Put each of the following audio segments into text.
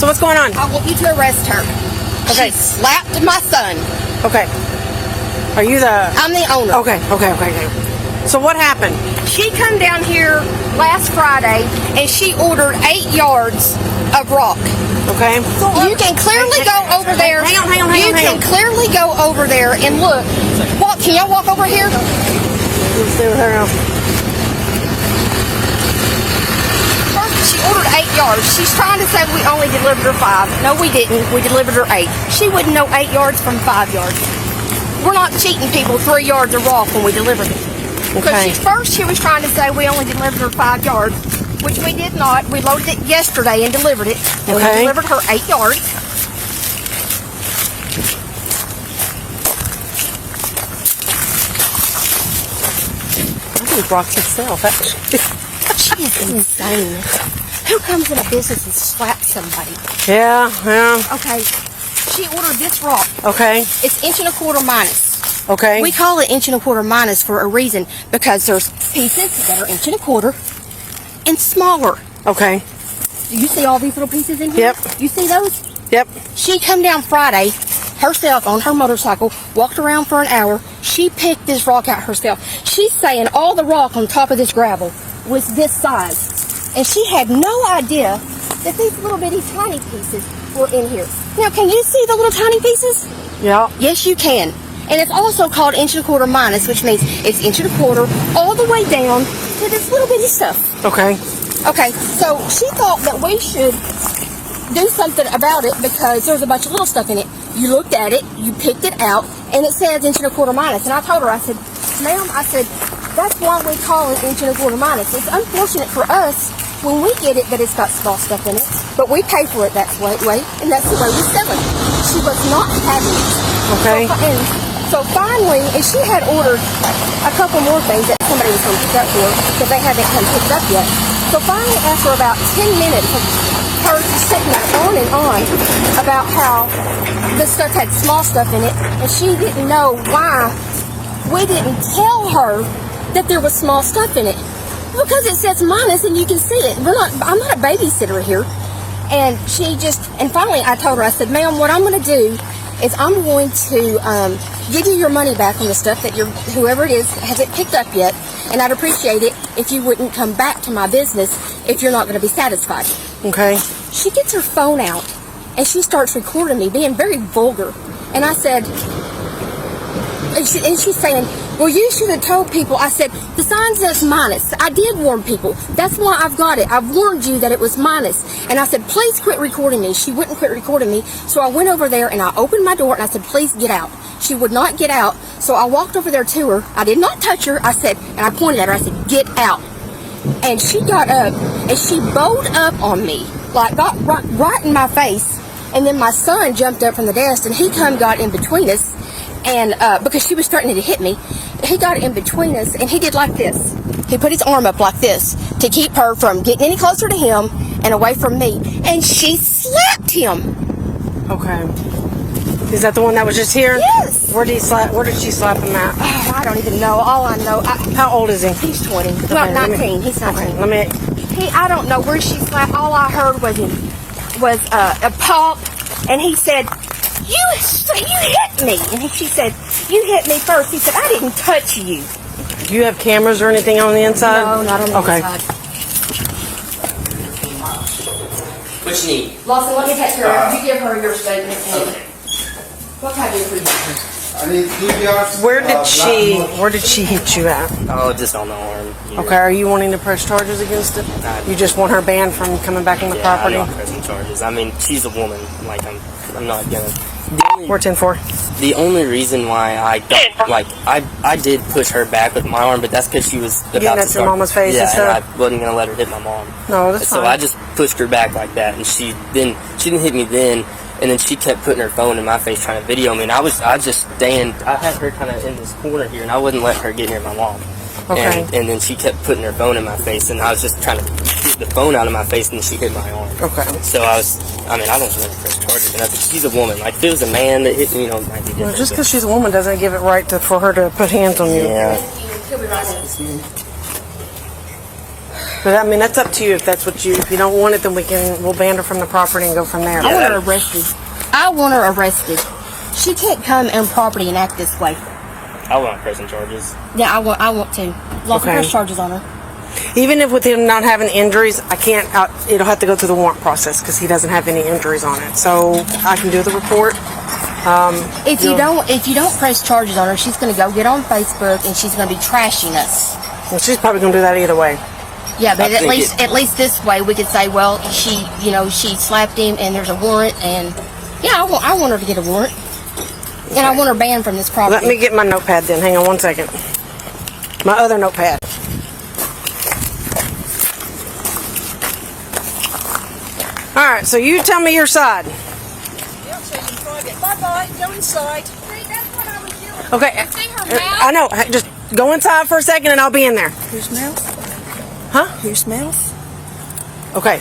So what's going on? I want you to arrest her. Okay. She slapped my son. Okay. Are you the... I'm the owner. Okay. So what happened? She come down here last Friday and she ordered 8 yards of rock. Okay. You can clearly go over there. Hang on. You can clearly go over there and look. Can y'all walk over here? Let's do her now. She ordered 8 yards. She's trying to say we only delivered her 5. No, we didn't. We delivered her 8. She wouldn't know 8 yards from 5 yards. We're not cheating people 3 yards of rock when we delivered it. Okay. Because she was trying to say we only delivered her 5 yards, which we did not. We loaded it yesterday and delivered it. And we delivered her 8 yards. I think rocks itself, actually. She is insane. Who comes in a business and slaps somebody? Yeah. Okay. She ordered this rock. Okay. It's 1 1/4 minus. Okay. We call it 1 1/4 minus for a reason, because there's pieces that are 1 1/4 and smaller. Okay. Do you see all these little pieces in here? Yep. You see those? Yep. She come down Friday herself on her motorcycle, walked around for an hour. She picked this rock out herself. She's saying all the rock on top of this gravel was this size. And she had no idea that these little bitty tiny pieces were in here. Now, can you see the little tiny pieces? Yeah. Yes, you can. And it's also called 1 1/4 minus, which means it's 1 1/4 all the way down to this little bitty stuff. Okay. Okay, so she thought that we should do something about it because there's a bunch of little stuff in it. You looked at it, you picked it out, and it says 1 1/4 minus. And I told her, I said, ma'am, I said, that's why we call it 1 1/4 minus. It's unfortunate for us when we get it that it's got small stuff in it, but we pay for it that way, and that's the way we sell it. She was not having it. Okay. So finally, and she had ordered a couple more things that somebody was going to pick up for her, because they haven't come picked up yet. So finally, after about 10 minutes of her just sitting there on and on about how this stuff had small stuff in it, and she didn't know why we didn't tell her that there was small stuff in it. Because it says minus and you can see it. I'm not a babysitter here. And and finally I told her, I said, ma'am, what I'm going to do is I'm going to give you your money back on the stuff that whoever it is hasn't picked up yet. And I'd appreciate it if you wouldn't come back to my business if you're not going to be satisfied. Okay. She gets her phone out and she starts recording me being very vulgar. And I said, and she's saying, well, you should have told people. I said, the sign says minus. I did warn people. That's why I've got it. I've warned you that it was minus. And I said, please quit recording me. She wouldn't quit recording me. So I went over there and I opened my door and I said, please get out. She would not get out. So I walked over there to her. I did not touch her. I said, and I pointed at her. I said, get out. And she got up and she bowed up on me, like got right in my face. And then my son jumped up from the desk and he got in between us. And because she was threatening to hit me, he got in between us and he did like this. He put his arm up like this to keep her from getting any closer to him and away from me. And she slapped him. Okay. Is that the one that was just here? Yes. Where did she slap him at? Oh, I don't even know. All I know. How old is he? He's 20. Well, 19. He's 19. Okay, I don't know where she slapped. All I heard was a pop, and he said, You hit me. And she said, you hit me first. He said, I didn't touch you. Do you have cameras or anything on the inside? No, not on the inside. What you need? Lawson, let me take care of her. You give her your statement. Okay. What can I do for you? I need 2 yards. Where did she hit you at? Oh, just on the arm. Here. Okay, are you wanting to press charges against it? You just want her banned from coming back on the property? I'm not pressing charges. I mean, she's a woman. Like, I'm not gonna. 410-4. The only reason why I did push her back with my arm, but that's because she was about getting to at start. your mama's face and stuff? I wasn't gonna let her hit my mom. No, that's so fine. I just pushed her back like that, and she didn't hit me then. And then she kept putting her phone in my face trying to video me, and I just stand. I had her kind of in this corner here, and I wouldn't let her get near my mom. Okay. And then she kept putting her phone in my face, and I was just trying to get the phone out of my face, and then she hit my arm. Okay. So I don't want to press charges or nothing. She's a woman. Like, if it was a man that hit me, it might be different. Well, just because she's a woman doesn't give it right for her to put hands on you. Yeah. He'll be right in. But I mean, that's up to you if that's what if you don't want it, then we'll ban her from the property and go from there. I want her arrested. I want her arrested. She can't come on property and act this way. I want prison charges. Yeah, I want to. Lots of press charges on her. Even if with him not having injuries, I can't. It'll have to go through the warrant process because he doesn't have any injuries on it. So I can do the report. If you don't press charges on her, she's going to go get on Facebook and she's going to be trashing us. Well, she's probably going to do that either way. Yeah, but at least this way we could say, well, she slapped him and there's a warrant, and yeah, I want her to get a warrant, and I want her banned from this property. Let me get my notepad then. Hang on one second. My other notepad. All right, so you tell me your side. Yeah, so you can private. Bye-bye. Go inside. See, that's what I was doing. Okay, You see her mouth? I know. Just go inside for a second and I'll be in there. Whose mouth? Huh? Whose mouth? Okay.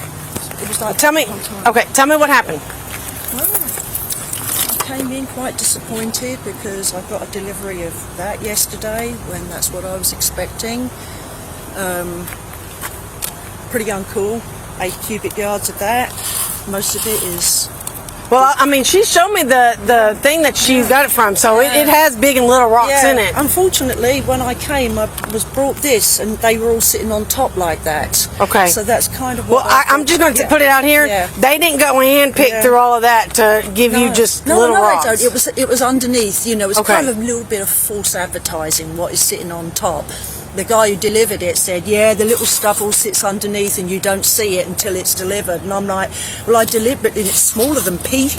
It was like Tell me. Okay, tell me what happened. Well, I came in quite disappointed because I got a delivery of that yesterday when that's what I was expecting. Pretty uncool. 8 cubic yards of that. Most of it is. Well, I mean, she showed me the thing that she got it from, so it has big and little rocks in it. Unfortunately, when I came, I was brought this, and they were all sitting on top like that. Okay. So that's kind of Well, what I'm just going to put it out here. Yeah. They didn't go and pick through all of that to give you just little rocks. They don't. It was underneath. You know, it's Okay. kind of a little bit of false advertising. What is sitting on top? The guy who delivered it said, "Yeah, the little stuff all sits underneath, and you don't see it until it's delivered." And I'm like, "Well, I delivered it. It's smaller than pea."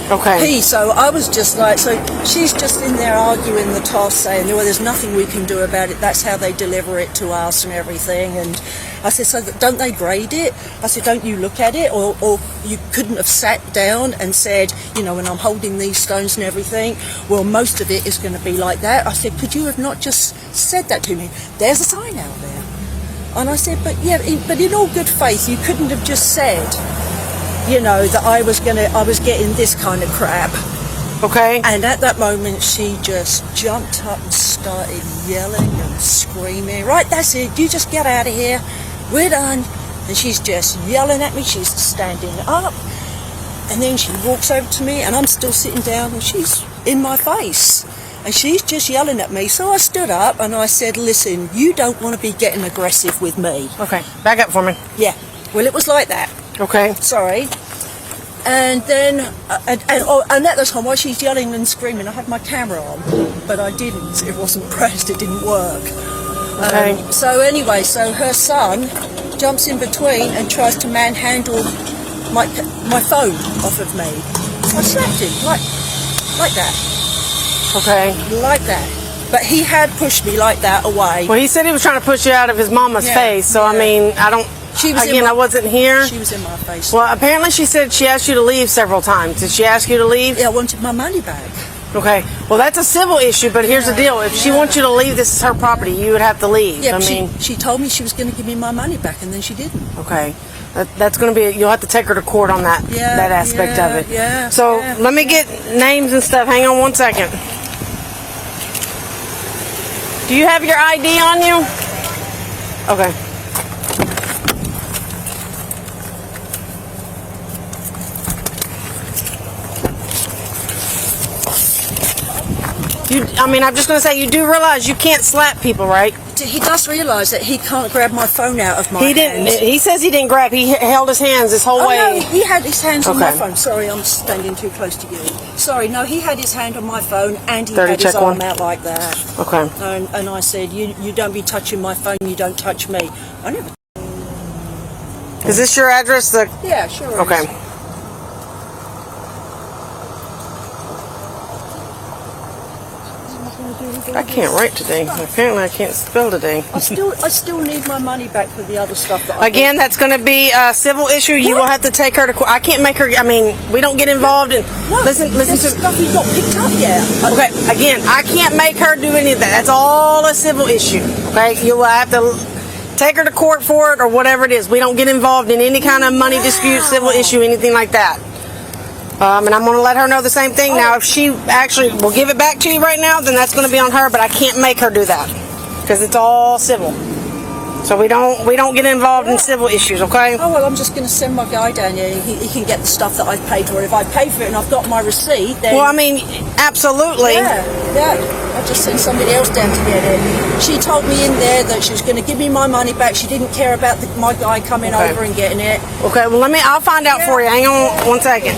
Okay. So I was just like, so she's just in there arguing the toss, saying, well, there's nothing we can do about it. That's how they deliver it to us and everything. And I said, so don't they grade it? I said, don't you look at it? Or you couldn't have sat down and said, you know, when I'm holding these stones and everything, well, most of it is going to be like that. I said, could you have not just said that to me? There's a sign out there. And I said, but in all good faith, you couldn't have just said, you know, that I was getting this kind of crap. Okay. And at that moment, she just jumped up and started yelling and screaming. Right, that's it. You just get out of here. We're done. And she's just yelling at me. She's standing up. And then she walks over to me, and I'm still sitting down, and she's in my face. And she's just yelling at me. So I stood up, and I said, listen, you don't want to be getting aggressive with me. Okay. Back up for me. Yeah. Well, it was like that. Okay. Sorry. And then, and at the time while she's yelling and screaming, I had my camera on, but I didn't. It wasn't pressed. It didn't work. Okay. So anyway, so her son jumps in between and tries to manhandle my phone off of me. I slapped him like that. Okay. Like that. But he had pushed me like that away. Well, he said he was trying to push you out of his mama's face. So I mean, I don't. She was I wasn't here. She was in my face. Well, apparently she said she asked you to leave several times. Did she ask you to leave? Yeah, I wanted my money back. Okay. Well, that's a civil issue, but here's the deal. If she wants you to leave, this is her property. You would have to leave. Yeah, I mean, she told me she was going to give me my money back, and then she didn't. okay. That's going to be, you'll have to take her to court on that aspect of it. Yeah. So let me get names and stuff. Hang on one second. Do you have your ID on you? Okay. I'm just going to say, you do realize you can't slap people, right? He does realise that he can't grab my phone out of my He didn't. hands. He says he didn't grab. He held his hands this whole way. No, he had his hands on my Okay. phone. Sorry, I'm standing too close to you. Sorry, no, he had his hand on my phone and he 30, had his check arm one. out like that. Okay. And I said, you don't be touching my phone, you don't touch me. I never... Is this your address? Yeah, sure. Okay. I can't write today. Apparently, I can't spell today. I still need my money back for the other stuff that I Again, that's going to be a civil issue. You will have to take her to court. I can't make her. I mean, we don't get involved in. No, listen there's to. stuff you got picked up yet. Okay. Again, I can't make her do any of that. That's all a civil issue. Okay. You will have to take her to court for it or whatever it is. We don't get involved in any kind of money dispute, civil issue, anything like that. And I'm going to let her know the same thing. Now, if she actually will give it back to you right now, then that's going to be on her, but I can't make her do that because it's all civil. So we don't get involved in civil issues, okay? Oh, well, I'm just going to send my guy down here. He can get the stuff that I've paid for. If I pay for it and I've got my receipt, then... Well, I mean, absolutely. Yeah. I'll just send somebody else down to get it. She told me in there that she was going to give me my money back. She didn't care about my guy coming over and getting it. Okay, well, I'll find out for you. Hang on one second.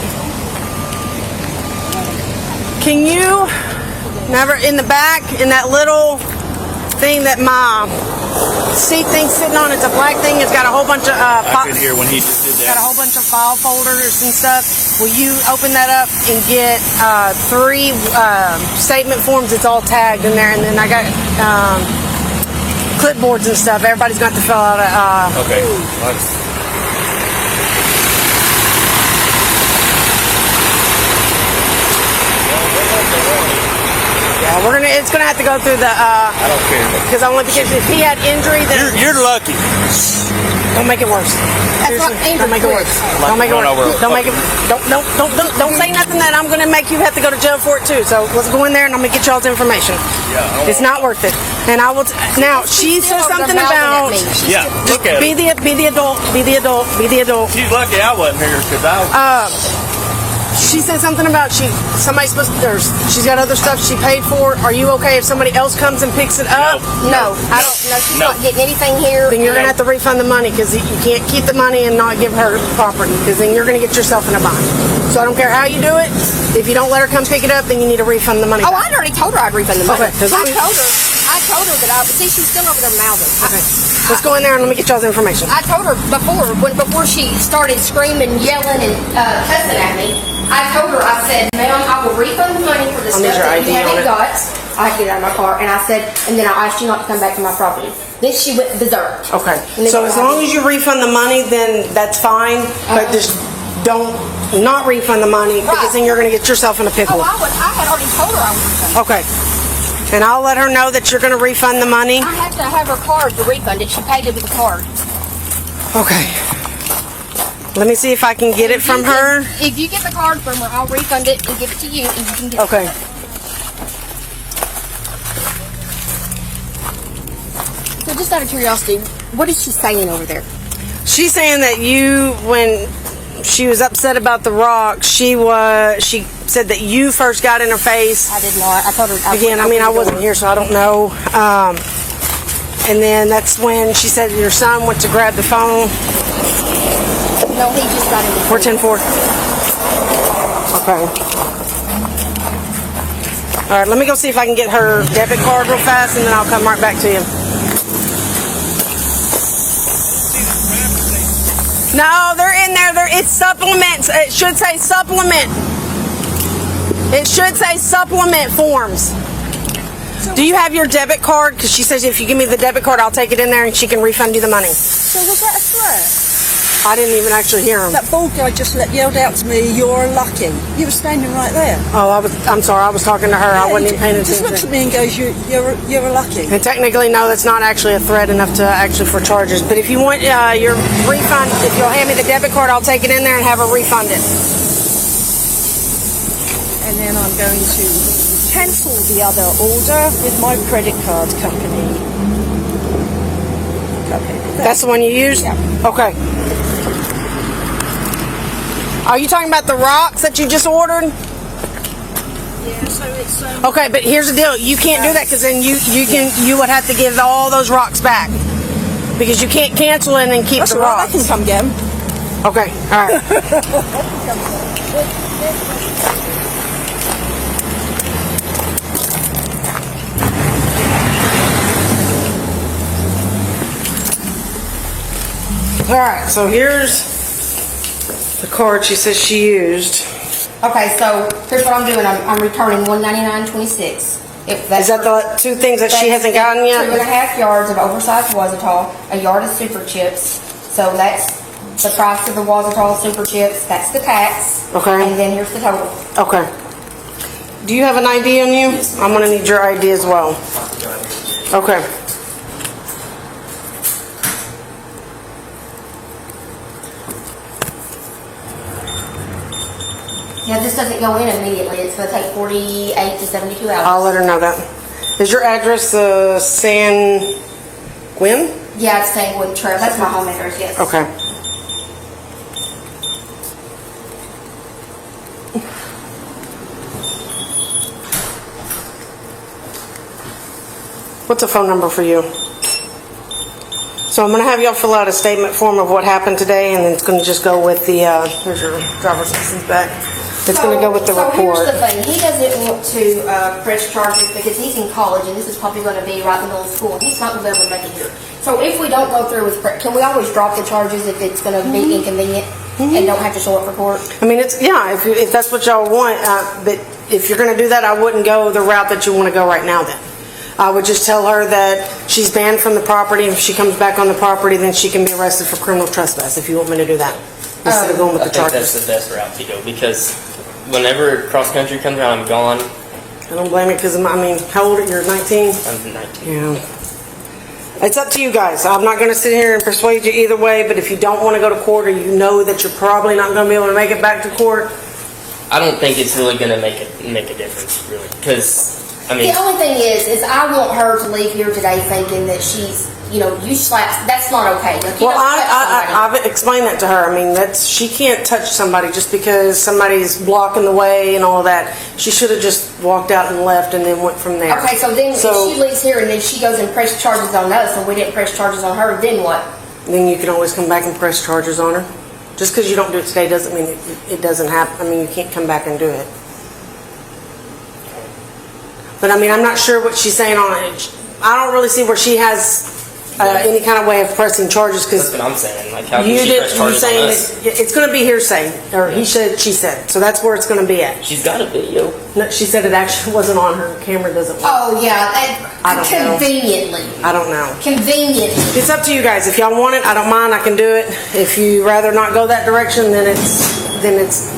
Can you never, in the back, in that little thing that my seat thing's sitting on, it's a black thing, it's got a whole bunch of I could hear when he just did that. got a whole bunch of file folders and stuff. Will you open that up and get 3 statement forms? It's all tagged in there, and then I got clipboards and stuff. Everybody's going to have to fill out a Okay. yeah, it's gonna have to go through the I don't care. because only because if he had injury, then You're lucky. don't make it worse. That's what Seriously, Andrew don't make it worse. quit. Don't make it No, no, worse. we're- Don't make it. Don't say nothing that I'm gonna make you have to go to jail for it too. So let's go in there and I'm gonna get y'all's information. Yeah. It's not worth it. And I will. Now she She's said still over something there about. mouthing at me. Yeah. Look at Be it. the adult. Be the adult. Be the adult. She's lucky I wasn't here because I. She said something about somebody's supposed to, she's got other stuff she paid for. Are you okay if somebody else comes and picks it up? No, I don't. No, she's No. not getting anything here. Then you're gonna have to refund the money because you can't keep the money and not give her property because then you're gonna get yourself in a bind. So I don't care how you do it. If you don't let her come pick it up, then you need to refund the money. Oh, back. I already told her I'd refund the money. Okay, 'cause I told her that I. See, she's still over there mouthing. Okay. Let's go in there and let me get y'all's information. I told her before she started screaming, yelling, and cussing at me. I told her, I said, ma'am, I will refund the money for the stuff need your that you ID on haven't it. got. I get it out of my car, and I said, and then I'll ask you not to come back to my property. Then she went berserk. Okay. And then So as long as you refund the money, then that's fine. But just don't not refund the money because then you're gonna get yourself in a Oh, pickle. I had already told her I would refund. Okay. And I'll let her know that you're gonna refund the money. I have to have her card to refund it. She paid it with a card. Okay. Let me see if I can get it from her. If you get the card from her, I'll refund it and give it to you, and you can get Okay. it. So just out of curiosity, what is she saying over there? She's saying that when she was upset about the rock, she said that you first got in her face. I did not. I told her. Again, I mean, I wasn't here, so I don't know. And then that's when she said your son went to grab the phone. No, he just got in the 410-4. Okay. All right, let me go see if I can get her debit card real fast, and then I'll come right back to you. No, they're in there. It's supplements. It should say supplement. It should say supplement forms. Do you have your debit card? Because she says if you give me the debit card, I'll take it in there and she can refund you the money. So was that a threat? I didn't even actually hear him. That bald guy just yelled out to me, "You're lucky." You were standing right there. Oh, I'm sorry. I was talking to her. I wasn't even paying He just attention. looks at me and goes, "You're lucky." And technically, no, that's not actually a threat enough to actually for charges. But if you want your refund, if you'll hand me the debit card, I'll take it in there and have her refund it. And then I'm going to cancel the other order with my credit card company. Okay. That's the one you used? Yeah. Okay. Are you talking about the rocks that you just ordered? Yeah, so it's Okay, but here's the deal. You can't do that because then you would have to give all those rocks back because you can't cancel it and then keep that's the all right. I rocks. can come get them. Okay, all right. All right, so here's the card she says she used. Okay, so here's what I'm doing. I'm returning $199.26. Is that the two things that she hasn't gotten yet? 2.5 yards of oversized Wazatol, a yard of super chips. So that's the price of the Wazatol super chips. That's the tax. Okay. And then here's the total. Okay. Do you have an ID on you? I'm gonna need your ID as well. Okay. Yeah, this doesn't go in immediately. It's going to take 48 to 72 hours. I'll let her know that. Is your address San Quinn? Yeah, it's Tanglewood Trail. That's my home address, yes. Okay. What's a phone number for you? So I'm going to have y'all fill out a statement form of what happened today, and then it's going to just go with the, here's your driver's license back. It's going to go with the report. So here's the thing. He doesn't want to press charges because he's in college, and this is probably going to be right in the middle of school, and he's not going to be able to make it here. So if we don't go through with, can we always drop the charges if it's going to be inconvenient and don't have to show up for court? I mean, it's, yeah, if that's what y'all want, but if you're going to do that, I wouldn't go the route that you want to go right now then. I would just tell her that she's banned from the property. If she comes back on the property, then she can be arrested for criminal trespass, if you want me to do that, instead of going with I the think charges. that's the best route to go, because whenever cross country comes around, I'm gone. I don't blame you, because, I mean, how old are you? You're 19? I'm 19. Yeah. It's up to you guys. I'm not going to sit here and persuade you either way, but if you don't want to go to court, or you know that you're probably not going to be able to make it back to court, I don't think it's really going to make a difference, really, because I mean, The only thing is I want her to leave here today thinking that she's, you slap. That's not okay. Like, you well, don't slap somebody. I've explained that to her. I mean, she can't touch somebody just because somebody's blocking the way and all of that. She should have just walked out and left and then went from there. Okay, so then if she leaves here and then she goes and press charges on us and we didn't press charges on her, then what? Then you can always come back and press charges on her. Just because you don't do it today doesn't mean it doesn't happen. I mean, you can't come back and do it. But I mean, I'm not sure what she's saying on it. I don't really see where she has any kind of way of pressing charges, because that's what I'm saying. Like, how can she press charges on us? It's going to be hearsay, or he said, she said. So that's where it's going to be at. She's got a video. No, she said it actually wasn't on her. The camera doesn't work. Oh yeah, I don't know. conveniently. I don't know. Conveniently. It's up to you guys. If y'all want it, I don't mind. I can do it. If you rather not go that direction, then it's.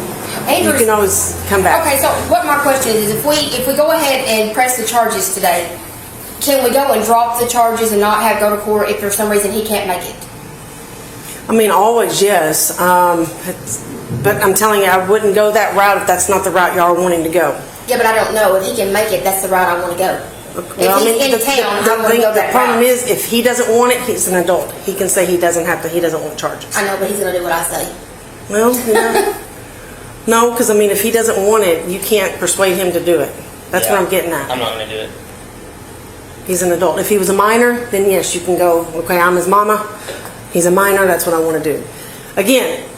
You can always come back. Okay, so what my question is if we go ahead and press the charges today, can we go and drop the charges and not have go to court if for some reason he can't make it? I mean, always, yes. But I'm telling you, I wouldn't go that route if that's not the route y'all are wanting to go. Yeah, but I don't know. If he can make it, that's the route I want to go. Well, If he's in town, I want to go that the problem route. is, if he doesn't want it, he's an adult. He can say he doesn't want charges. I know, but he's going to do what I say. Well, no, because I mean, if he doesn't want it, you can't persuade him to do it. That's what I'm getting at. I'm not going to do it. He's an adult. If he was a minor, then yes, you can go, okay, I'm his mama. He's a minor, that's what I want to do. Again,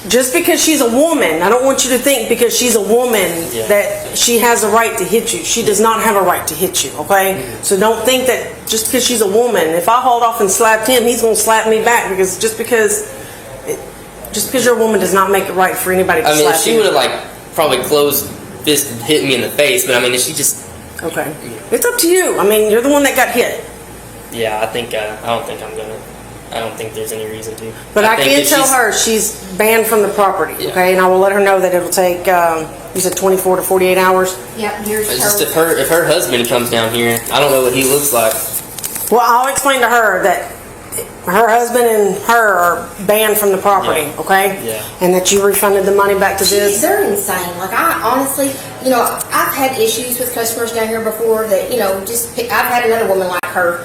just because she's a woman, I don't want you to think because she's a woman that she has a right to hit you. She does not have a right to hit you, okay? So don't think that just because she's a woman, if I hauled off and slapped him, he's going to slap me back, because just because you're a woman does not make it right for anybody to slap you. I mean, if she would have probably closed fist and hit me in the face, but I mean, if she just... Okay. It's up to you. I mean, you're the one that got hit. Yeah, I don't think I'm gonna. I don't think there's any reason to. But I can tell her she's banned from the property, okay? And I will let her know that it'll take, you said 24 to 48 hours? Yep, here's It's her. just if her husband comes down here, I don't know what he looks like. Well, I'll explain to her that her husband and her are banned from the property, okay? Yeah. And that you refunded the money back to this. They're insane. Like, I honestly, I've had issues with customers down here before that, I've had another woman like her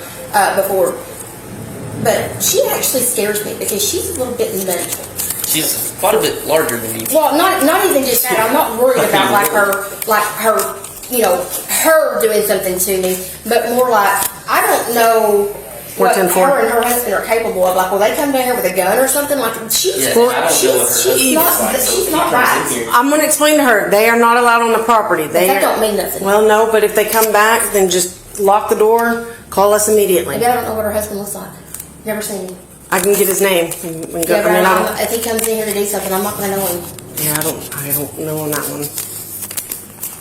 before. But she actually scares me because she's a little bit mental. She's quite a bit larger than me. Well, not even just that. I'm not worried about her doing something to me, but more like, I don't know what her and her husband are capable of. Like, will they come down here with a gun or something? Like, she's not right. I'm going to explain to her, they are not allowed on the property. That don't mean nothing. Well, no, but if they come back, then just lock the door, call us immediately. Maybe I don't know what her husband looks like. Never seen him. I can get his name. If he comes in here to do something, I'm not going to know him. Yeah, I don't know on that one.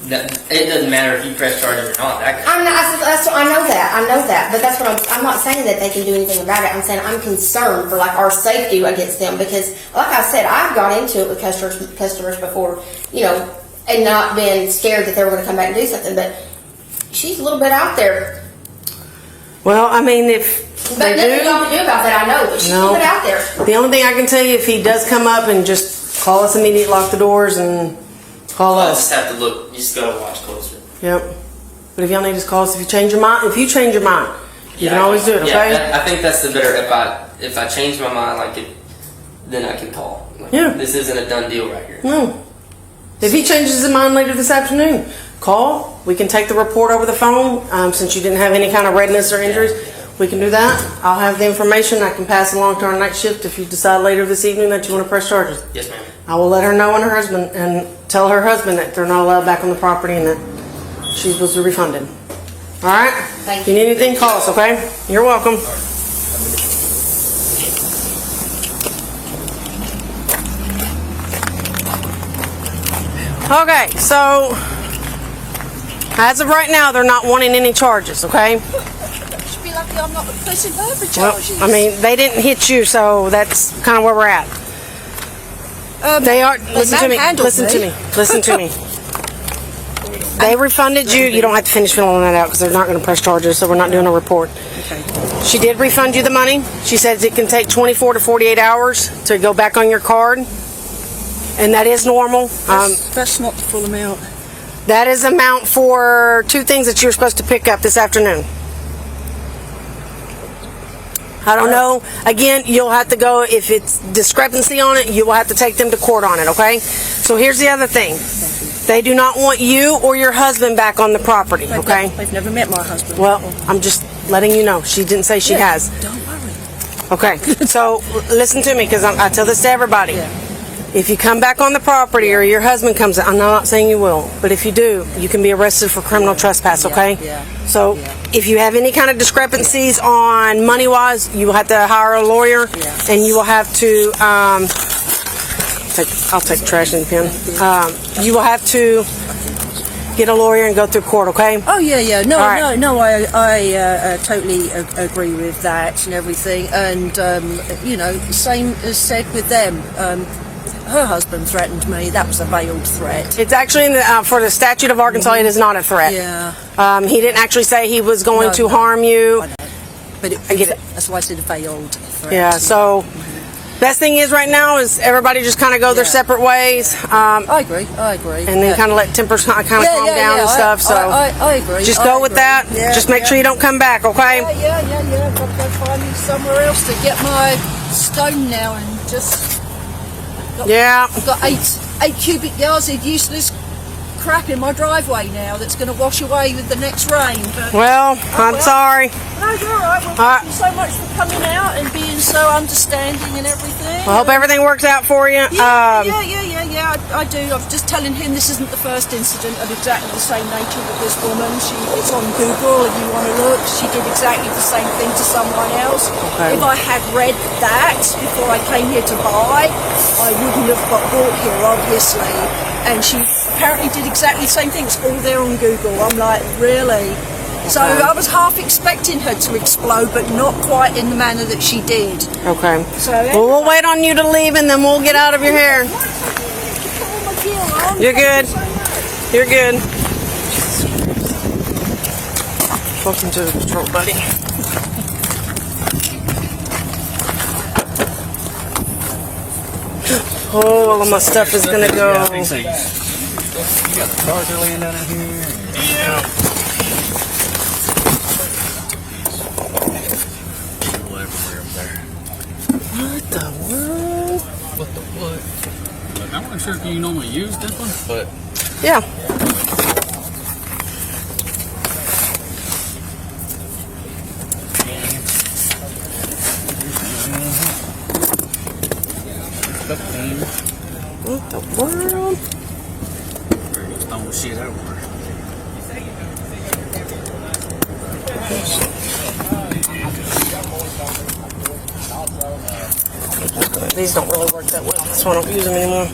It doesn't matter if you press charges or not. I know that, but that's what I'm not saying that they can do anything about it. I'm saying I'm concerned for like our safety against them, because like I said, I've gone into it with customers before, and not been scared that they were going to come back and do something, but she's a little bit out there. Well, I mean, if but nothing y'all can do about that, I know, but she's a little bit out there. The only thing I can tell you, if he does come up, and just call us immediately, lock the doors, and call I'll us. just have to look. You just gotta watch closer. Yep. But if y'all need to call us, if you change your mind, You can always do it, okay? Yeah, I think that's the better. If I change my mind, then I can call. Yeah. This isn't a done deal right here. No. If he changes his mind later this afternoon, call. We can take the report over the phone. Since you didn't have any kind of redness or injuries, we can do that. I'll have the information. I can pass along to our night shift if you decide later this evening that you want to press charges. Yes, ma'am. I will let her know and her husband, and tell her husband that they're not allowed back on the property and that she's supposed to be refunded. All right? Thank If you need anything, call us, okay? You're welcome. Okay, so as of right now, they're not wanting any charges, okay? Should be lucky I'm not pressing her for Well, charges. I mean, they didn't hit you, so that's kind of where we're at. They are. Listen to me. manhandled Listen to me. me. Listen to me. They refunded you. You don't have to finish filling that out because they're not going to press charges, so we're not doing a report. Okay. She did refund you the money. She says it can take 24 to 48 hours to go back on your card, and that is normal. That's not the full amount. That is amount for 2 things that you were supposed to pick up this afternoon. I don't know. Again, you'll have to go, if it's discrepancy on it, you will have to take them to court on it, okay? So here's the other thing. They do not want you or your husband back on the property, okay? They've never met my husband. Well, I'm just letting you know. She didn't say she has. Don't worry. Okay, so listen to me, because I tell this to everybody. Yeah. If you come back on the property or your husband comes, I'm not saying you will, but if you do, you can be arrested for criminal trespass, okay? Yeah. So if you have any kind of discrepancies on money-wise, you will have to hire a lawyer, and you will have to, I'll take the trash in the pen. You will have to get a lawyer and go through court, okay? Oh yeah. No, All right. no. I totally agree with that and everything. And same as said with them. Her husband threatened me. That was a veiled threat. It's actually in the, for the statute of Arkansas, it is not a threat. Yeah. He didn't actually say he was going No, to no. harm you. I know. But I get it. That's why I said a veiled threat. Yeah, so best thing is right now is everybody just kind of go their separate ways. I agree. And then kind of let tempers kind of calm down and stuff. So I agree. just I go with agree. that. Yeah, Just make sure you don't come back, okay? Yeah. I've got to go find me somewhere else to get my stone now and just. I've got eight cubic yards of useless crap in my driveway now that's going to wash away with the next rain. But Well, I'm sorry. no, you're all right. Well, thank you so much for coming out and being so understanding and everything. I hope everything works out for you. Yeah, I do. I'm just telling him this isn't the first incident of exactly the same nature with this woman. It's on Google if you want to look. She did exactly the same thing to someone else. Okay. If I had read that before I came here to buy, I wouldn't have got bought here, obviously. And she apparently did exactly the same thing. It's all there on Google. I'm like, really? So I was half expecting her to explode, but not quite in the manner that she did. Okay. So Well, we'll wait on you to leave, and then we'll get out of your hair. You're good. You're good. Welcome to the patrol, buddy. Oh, all of my stuff is gonna go. You got the charger laying down in here. People everywhere up there. What the world? What the what? Look, I'm not sure if you normally use this one, but Yeah. What the world? we're just throwing shit everywhere. These don't really work that well. That's why I don't use them anymore.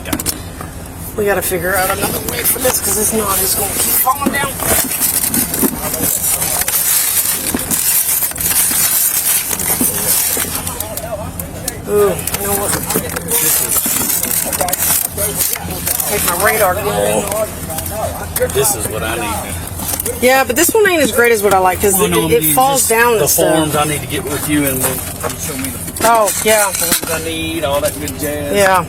We gotta figure out another way for this because this knot is gonna keep falling down. Ooh, you know what? Take my radar going. This is what I need. Yeah, but this one ain't as great as what I like because it falls down the and stuff. forms I need to get with you, and then you show me the Oh, yeah. forms I need, all that good jazz. Yeah.